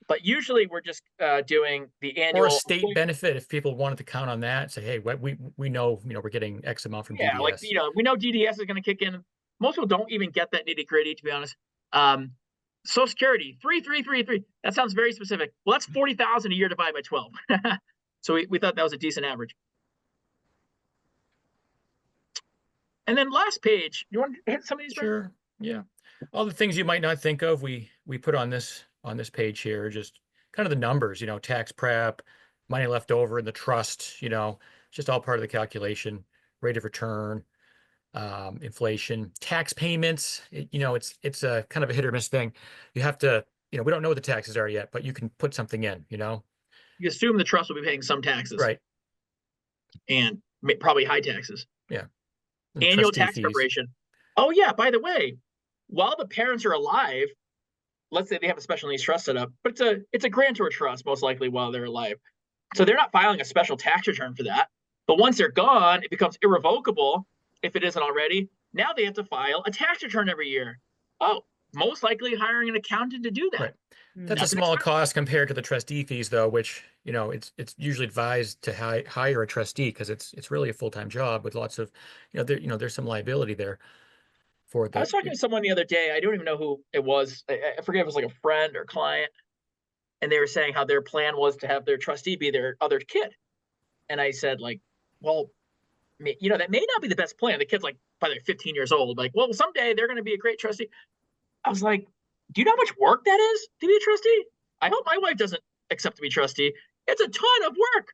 But usually we're just doing the annual or a state benefit if people wanted to count on that. Say, hey, we know we're getting X amount from DDS. Like we know DDS is going to kick in. Most people don't even get that nitty gritty, to be honest. Social Security 3,333. That sounds very specific. Well, that's 40,000 a year divided by 12. So we thought that was a decent average. And then last page, you want to hit some of these? Sure. Yeah. All the things you might not think of, we put on this page here, just kind of the numbers, tax prep, money left over in the trust, just all part of the calculation, rate of return, inflation, tax payments. It's a kind of a hit or miss thing. You have to, we don't know what the taxes are yet, but you can put something in, You assume the trust will be paying some taxes. Right. And probably high taxes. Yeah. And annual tax preparation. Oh yeah, by the way, while the parents are alive, let's say they have a special needs trust set up, but it's a grantor trust most likely while they're alive. So they're not filing a special tax return for that. But once they're gone, it becomes irrevocable if it isn't already. Now they have to file a tax return every year. Oh, most likely hiring an accountant to do that. Right. That's That's a small cost compared to the trustee fees, though, which, it's usually advised to hire a trustee because it's really a full-time job with lots of, there's some liability there for I the. was talking to someone the other day. I don't even know who it was. I forget if it was like a friend or client. And they were saying how their plan was to have their trustee be their other kid. And I said, like, well, that may not be the best plan. The kid's like probably 15 years old. Like, well, someday they're going to be a great trustee. I was like, do you know how much work that is to be a trustee? I hope my wife doesn't accept to be trustee. It's a ton of work.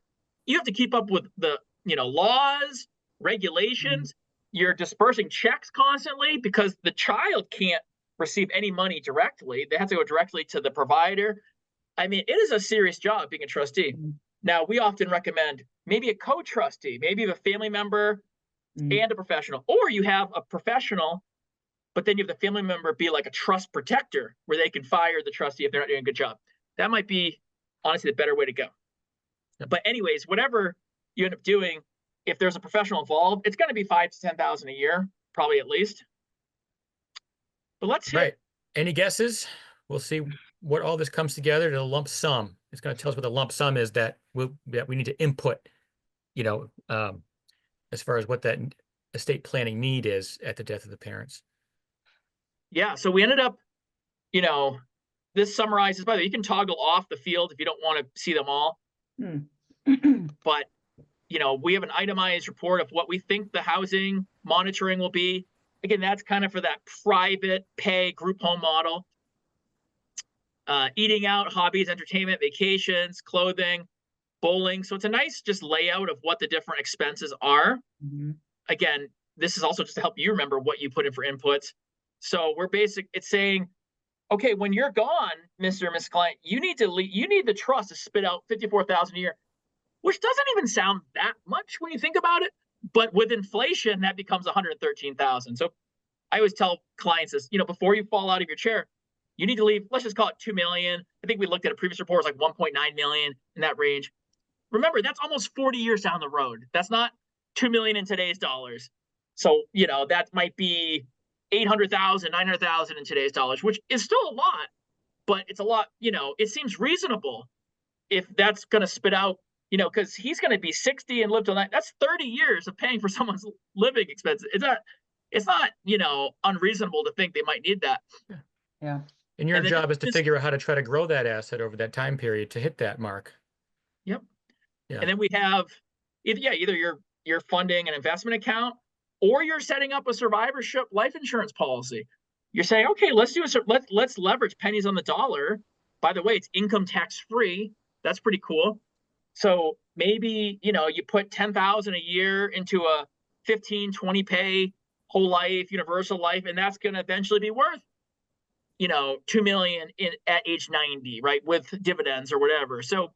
You have to keep up with the, laws, regulations. You're dispersing checks constantly because the child can't receive any money directly. They have to go directly to the provider. I mean, it is a serious job being a trustee. Now, we often recommend maybe a co-trustee, maybe a family member and a professional, or you have a professional, but then you have the family member be like a trust protector where they can fire the trustee if they're not doing a good job. That might be honestly the better way to go. But anyways, whatever you end up doing, if there's a professional involved, it's going to be $5,000 to $10,000 a year, probably at least. But let's hit. Right. Any guesses? We'll see what all this comes together to a lump sum. It's going to tell us what the lump sum is that we need to input, as far as what that estate planning need is at the death of the parents. Yeah. So we ended up, this summarizes, by the way, you can toggle off the field if you don't want to see them all. But, we have an itemized report of what we think the housing monitoring will be. Again, that's kind of for that private pay group home model. Eating out, hobbies, entertainment, vacations, clothing, bowling. So it's a nice just layout of what the different expenses are. Again, this is also just to help you remember what you put in for inputs. So it's saying, okay, when you're gone, Mr. and Miss Client, you need the trust to spit out $54,000 a year, which doesn't even sound that much when you think about it. But with inflation, that becomes $113,000. So I always tell clients this, before you fall out of your chair, you need to leave, let's just call it $2 million. I think we looked at a previous report, it was like $1.9 million in that range. Remember, that's almost 40 years down the road. That's not $2 million in today's dollars. So, that might be $800,000, $900,000 in today's dollars, which is still a lot, but it's a lot, it seems reasonable if that's going to spit out, because he's going to be 60 and live till 90. That's 30 years of paying for someone's living expenses. It's not, unreasonable to think they might need that. Yeah. And your job is to figure out how to try to grow that asset over that time period to hit that mark. Yep. Yeah. And then we have either you're funding an investment account or you're setting up a survivorship life insurance policy. You're saying, okay, let's leverage pennies on the dollar. By the way, it's income tax free. That's pretty cool. So maybe, you put $10,000 a year into a 15, 20 pay whole life, universal life, and that's going to eventually be worth, $2 million at age 90, right? With dividends or whatever. So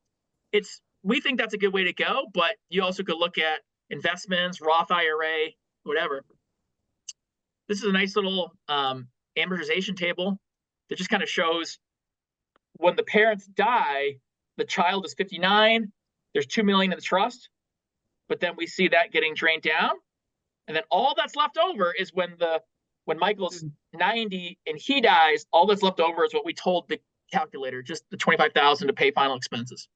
we think that's a good way to go, but you also could look at investments, Roth IRA, whatever. This is a nice little amortization table that just kind of shows when the parents die, the child is 59, there's $2 million in the trust, but then we see that getting drained down. And then all that's left over is when Michael's 90 and he dies, all that's left over is what we told the calculator, just the $25,000 to pay final expenses.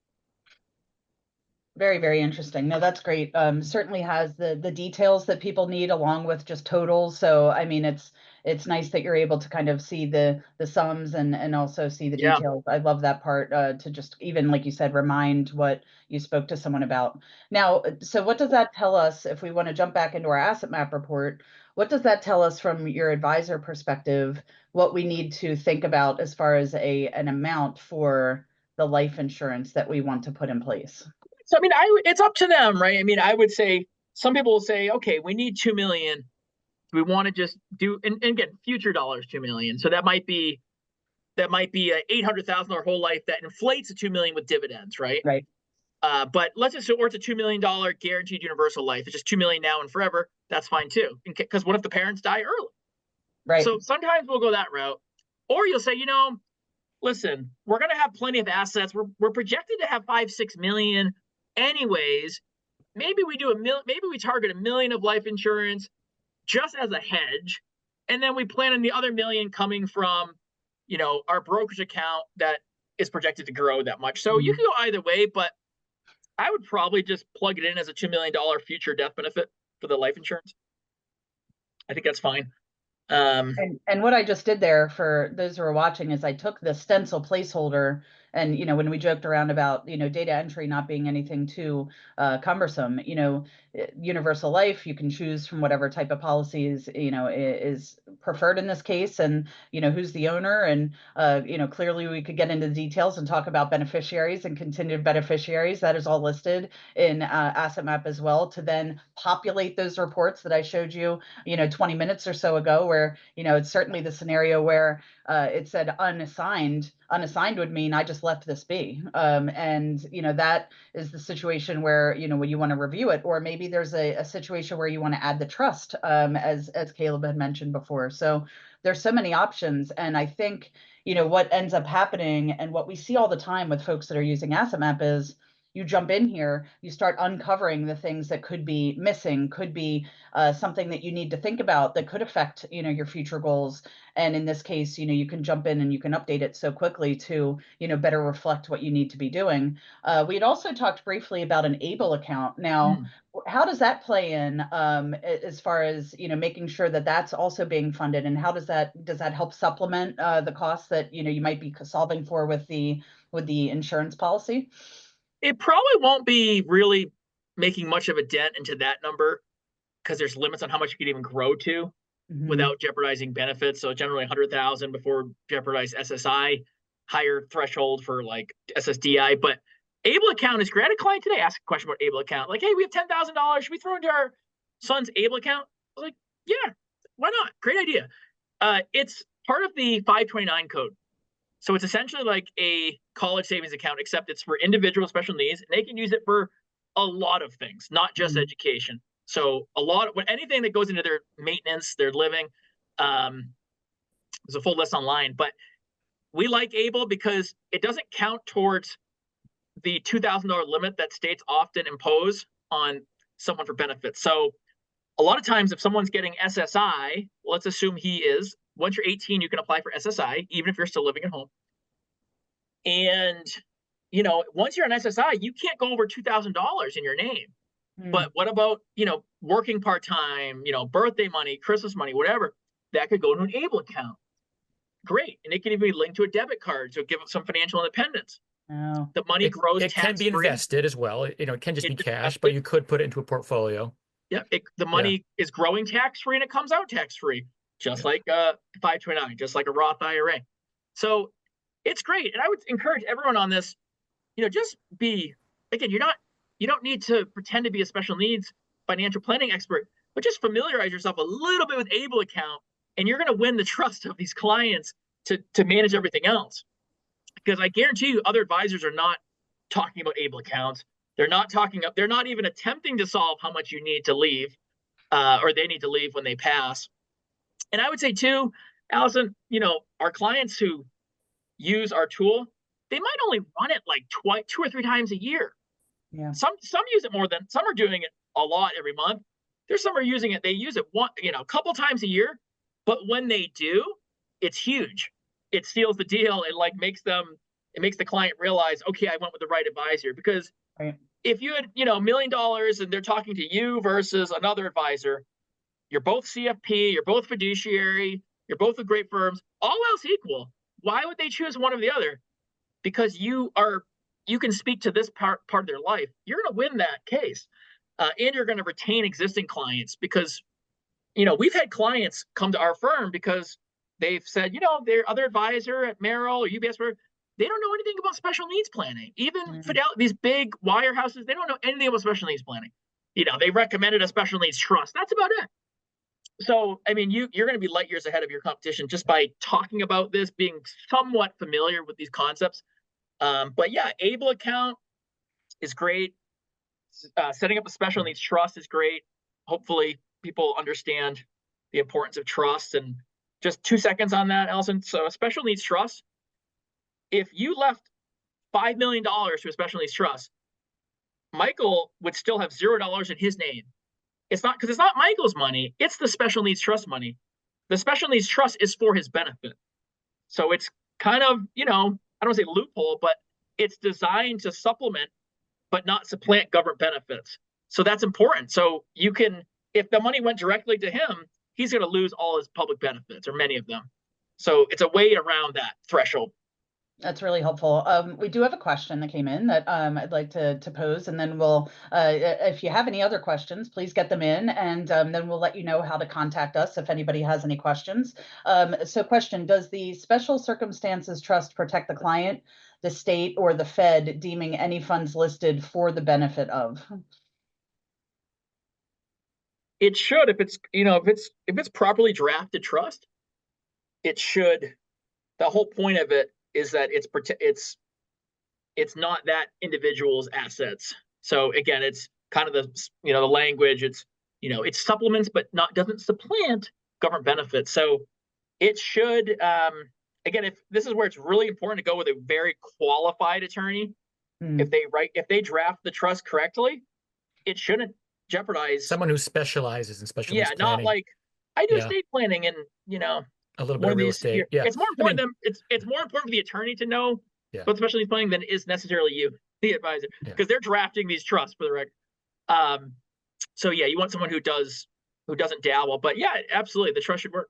Very, very interesting. No, that's great. Certainly has the details that people need along with just totals. So, I mean, it's nice that you're able to kind of see the sums and also see the details. I love that part to just even, like you said, remind what you spoke to someone about. Now, so what does that tell us if we want to jump back into our asset map report? What does that tell us from your advisor perspective, what we need to think about as far as an amount for the life insurance that we want to put in place? So, I mean, it's up to them, right? I mean, I would say some people will say, okay, we need $2 million. We want to just do, and again, future dollars, $2 million. So that might be a $800,000 whole life that inflates to $2 million with dividends, right? Right. But let's just say it's a $2 million guaranteed universal life. It's just $2 million now and forever. That's fine too. Because what if the parents die early? Right. So sometimes we'll go that route, or you'll say, listen, we're going to have plenty of assets. We're projected to have $5-6 million anyways. maybe we do maybe we target $1 million of life insurance just as a hedge, and then we plan on the other $1 million coming from, our brokerage account that is projected to grow that much. So you can go either way, but I would probably just plug it in as a $2 million future death benefit for the life insurance. I think that's fine. And what I just did there for those who are watching is I took the stencil placeholder, and when we joked around about data entry not being anything too cumbersome, universal life, you can choose from whatever type of policies is preferred in this case, and who's the owner, and clearly we could get into the details and talk about beneficiaries and contingent beneficiaries. That is all listed in Asset Map as well, to then populate those reports that I showed you 20 minutes or so ago, where it's certainly the scenario where it said unassigned. Unassigned would mean I just left this be. And that is the situation where when you want to review it, or maybe there's a situation where you want to add the trust, as Caleb had mentioned before. So there's so many options. And I think what ends up happening, and what we see all the time with folks that are using Asset Map, is you jump in here, you start uncovering the things that could be missing, could be something that you need to think about that could affect your future goals. And in this case, you can jump in and you can update it so quickly to better reflect what you need to be doing. We had also talked briefly about an ABLE account. Now, how does that play in as far as making sure that that's also being funded, and how does that help supplement the costs that you might be solving for with the insurance policy? It probably won't be really making much of a dent into that number, because there's limits on how much you can even grow to without jeopardizing benefits. So generally 100,000 before jeopardize SSI, higher threshold for like SSDI. But ABLE account is great. I had a client today ask a question about ABLE account. Like, hey, we have $10,000. Should we throw into our son's ABLE account? I was like, yeah, why not? Great idea. It's part of the 529 code. So it's essentially like a college savings account, except it's for individual special needs, and they can use it for a lot of things, not just education. So anything that goes into their maintenance, their living, there's a full list online. But we like ABLE because it doesn't count towards the $2,000 limit that states often impose on someone for benefits. So a lot of times if someone's getting SSI, let's assume he is, once you're 18, you can apply for SSI, even if you're still living at home. And, once you're on SSI, you can't go over $2,000 in your name. But what about, working part-time, birthday money, Christmas money, whatever, that could go to an ABLE account. Great. And it can even be linked to a debit card, so give it some financial independence. Oh. The money grows tax-free. It can be invested as well. It can just be cash, but you could put it into a portfolio. Yeah, the money is growing tax-free, and it comes out tax-free, just like 529, just like a Roth IRA. So it's great. And I would encourage everyone on this, just be, again, you don't need to pretend to be a special needs financial planning expert, but just familiarize yourself a little bit with ABLE account, and you're going to win the trust of these clients to manage everything else. Because I guarantee you other advisors are not talking about ABLE accounts. They're not even attempting to solve how much you need to leave, or they need to leave when they pass. And I would say too, Allison, our clients who use our tool, they might only run it like 2 or 3 times a year. Yeah. Some use it more than some are doing it a lot every month. There's some are using it. They use it a couple times a year, but when they do, it's huge. It seals the deal. It makes the client realize, okay, I went with the right advisor. Because if you had $1 million and they're talking to you versus another advisor, you're both CFP, you're both fiduciary, you're both with great firms, all else equal, why would they choose one or the other? Because you can speak to this part of their life. You're going to win that case, and you're going to retain existing clients, because we've had clients come to our firm because they've said their other advisor at Merrill or UBS, they don't know anything about special needs planning. Even Fidelity, these big wirehouses, they don't know anything about special needs planning. They recommended a special needs trust. That's about it. So, I mean, you're going to be light years ahead of your competition just by talking about this, being somewhat familiar with these concepts. But yeah, ABLE account is great. Setting up a special needs trust is great. Hopefully people understand the importance of trust. And just 2 seconds on that, Alison. So a special needs trust, if you left $5 million to a special needs trust, Michael would still have $0 in his name. It's not because it's not Michael's money, it's the special needs trust money. The special needs trust is for his benefit. So it's kind of, I don't want to say loophole, but it's designed to supplement, but not supplant government benefits. So that's important. So you can, if the money went directly to him, he's going to lose all his public benefits or many of them. So it's a way around that threshold. That's really helpful. We do have a question that came in that I'd like to pose, and then we'll, if you have any other questions, please get them in, and then we'll let you know how to contact us if anybody has any questions. So question, does the Special Circumstances Trust protect the client, the state, or the Fed deeming any funds listed for the benefit of? It should, if it's properly drafted trust, it should. The whole point of it is that it's not that individual's assets. So again, it's kind of the language. It's it supplements but doesn't supplant government benefits. So it should again, if this is where it's really important to go with a very qualified attorney. If they draft the trust correctly, it shouldn't jeopardize someone who specializes in special needs planning. Not like I do estate planning and a little bit of real estate. Yeah, it's more important it's more important for the attorney to know what special needs planning than is necessarily you, the advisor, because they're drafting these trusts for the record. So yeah, you want someone who doesn't dabble, but yeah, absolutely, the trust should work.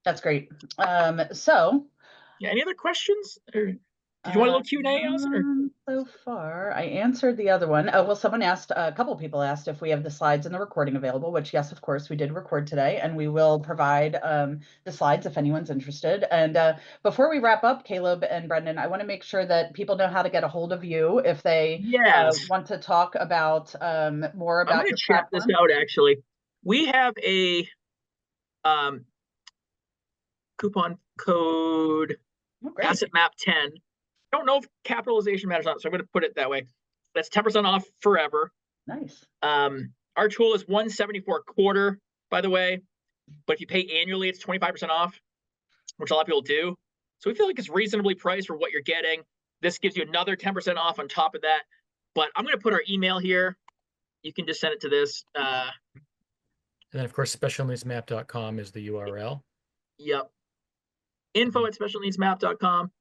That's great. So any other questions? Or did you want a little Q&A, Allison? So far, I answered the other one. Well, someone asked, a couple of people asked if we have the slides and the recording available, which yes, of course, we did record today, and we will provide the slides if anyone's interested. And before we wrap up, Caleb and Brendan, I want to make sure that people know how to get a hold of you if they want to talk about more about your check this out, actually. We have a coupon code, Asset Map 10. I don't know if capitalization matters or not, so I'm going to put it that way. That's 10% off forever. Nice. Our tool is $174.25, by the way, but if you pay annually, it's 25% off, which a lot of people do. So we feel like it's reasonably priced for what you're getting. This gives you another 10% off on top of that. But I'm going to put our email here. You can just send it to this. And then, of course, specialneedsmap.com is the URL. Yep. info@specialneedsmap.com.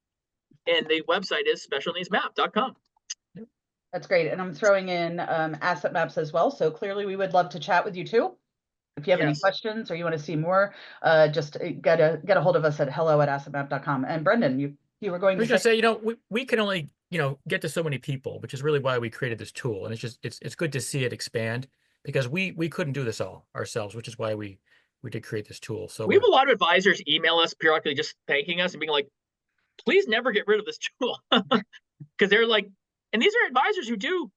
And the website is specialneedsmap.com. That's great. And I'm throwing in asset maps as well. So clearly we would love to chat with you too. If you have any questions or you want to see more, just get a hold of us at hello@assetmap.com. And Brendan, you were going to say, we can only, get to so many people, which is really why we created this tool. And it's good to see it expand because we couldn't do this all ourselves, which is why we did create this tool. So we have a lot of advisors email us periodically just thanking us and being like, please never get rid of this tool. Because they're like, and these are advisors who do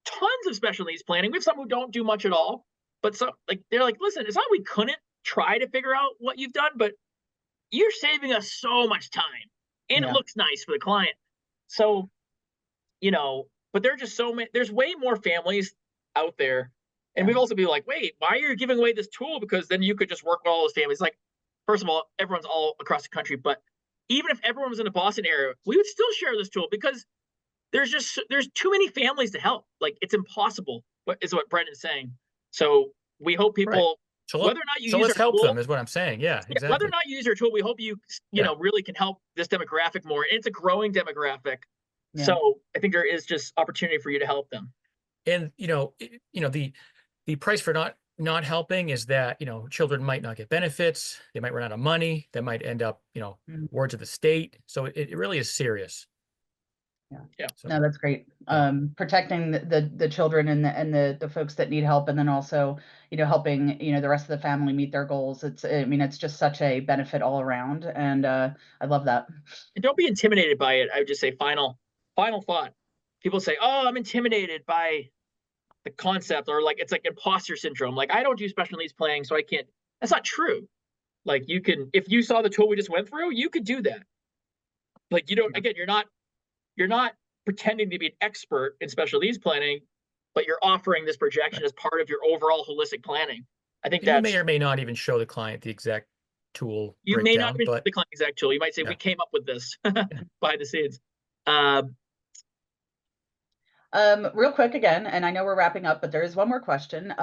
tons of special needs planning. We have some who don't do much at all, but some they're like, listen, it's not we couldn't try to figure out what you've done, but you're saving us so much time and it looks nice for the client. So, but there are just so many, there's way more families out there. And we've also been like, wait, why are you giving away this tool? Because then you could just work with all those families. Like, first of all, everyone's all across the country, but even if everyone was in the Boston area, we would still share this tool because there's too many families to help. Like, it's impossible, is what Brendan's saying. So we hope people, whether or not you use let's help them is what I'm saying. Yeah, exactly. Whether or not you use your tool, we hope you, really can help this demographic more. And it's a growing demographic. Yeah. So I think there is just opportunity for you to help them. And, the price for not helping is that, children might not get benefits. They might run out of money. They might end up, wards of the state. So it really is serious. Yeah. So. No, that's great. Protecting the children and the folks that need help, and then also, helping, the rest of the family meet their goals. It's just such a benefit all around. And I love that. And don't be intimidated by it. I would just say final thought. People say, oh, I'm intimidated by the concept, or it's like imposter syndrome. Like, I don't do special needs planning, so I can't. That's not true. Like, you can, if you saw the tool we just went through, you could do that. Like, you don't, again, you're not pretending to be an expert in special needs planning, but you're offering this projection as part of your overall holistic planning. I think that you may or may not even show the client the exact tool. You may not even show the client the exact tool. You might say, we came up with this behind the scenes. Real quick again, and I know we're wrapping up, but there is one more question.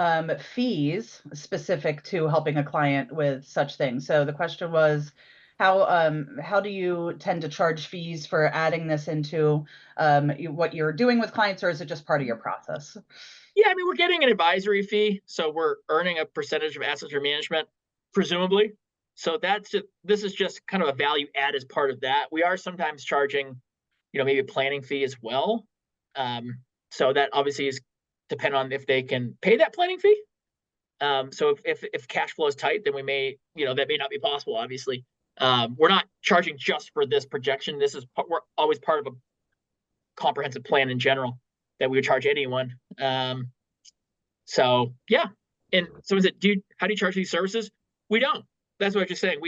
Fees specific to helping a client with such things. So the question was, how do you tend to charge fees for adding this into what you're doing with clients, or is it just part of your process? Yeah, I mean, we're getting an advisory fee, so we're earning a percentage of assets under management, presumably. So this is just kind of a value add as part of that. We are sometimes charging, maybe a planning fee as well. So that obviously is dependent on if they can pay that planning fee. So if cash flow is tight, then we may, that may not be possible, obviously. We're not charging just for this projection. We're always part of a comprehensive plan in general that we would charge anyone. So yeah. And so how do you charge these services? We don't. That's what I'm just saying.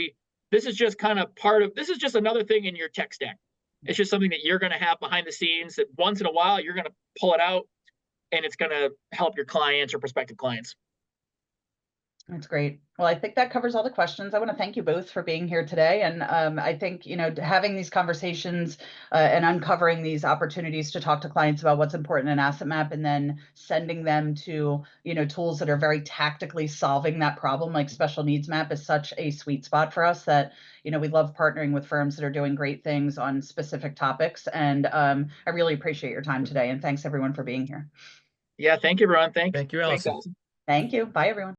This is just kind of this is just another thing in your tech stack. It's just something that you're going to have behind the scenes that once in a while you're going to pull it out and it's going to help your clients or prospective clients. That's great. Well, I think that covers all the questions. I want to thank you both for being here today. And I think, having these conversations and uncovering these opportunities to talk to clients about what's important in Asset Map and then sending them to, tools that are very tactically solving that problem, like Special Needs Map, is such a sweet spot for us that, we love partnering with firms that are doing great things on specific topics. And I really appreciate your time today. And thanks everyone for being here. Yeah, thank you, everyone. Thank you, Alison. Thank you. Bye, everyone.